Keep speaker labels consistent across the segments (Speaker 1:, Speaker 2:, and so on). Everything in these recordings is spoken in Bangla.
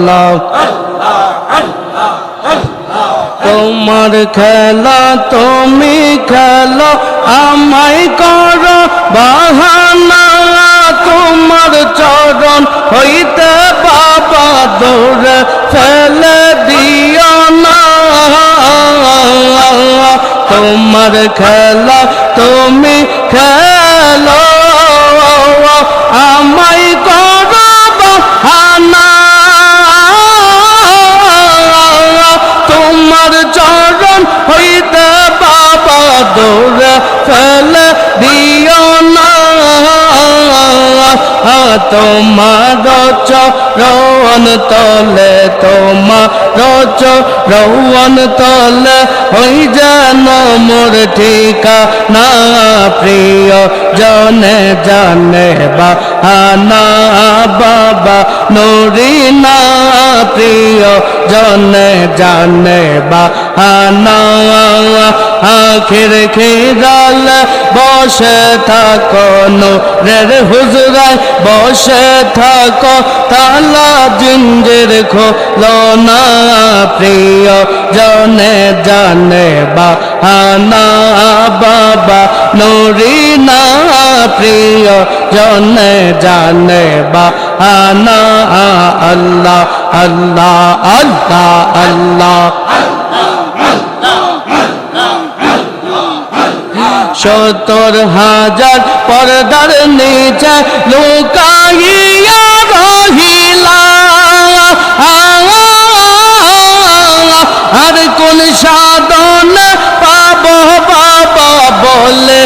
Speaker 1: আল্লাহ। তোমার খেলা তুমি খেলো, আমায় করো বাহানা, তোমার চরণ হইতে বাবা দৌড়ে ফেলে দিও না। তোমার খেলা তুমি খেলো, আমায় করো বাহানা, তোমার চরণ হইতে বাবা দৌড়ে ফেলে দিও না। তোমার চরণ তলে, তোমার চরণ তলে হই যেন মোর ঠিকানা, প্রিয় জনে জানে বাহানা বাবা নুরিনা, প্রিয় জনে জানে বাহানা। আখির খিরাল বসে থাকো নূরের হুজরায়, বসে থাকো তালা জিঞ্জির খোলো না, প্রিয় জনে জানে বাহানা বাবা নুরিনা, প্রিয় জনে জানে বাহানা। আল্লাহ আল্লাহ আল্লাহ আল্লাহ। 70,000 পর্দার নিচে লুকাইয়া রহিলা, আর কোন সাধন পাব বাবা বলে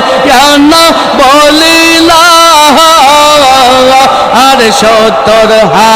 Speaker 1: না বলিলা, আর 70,000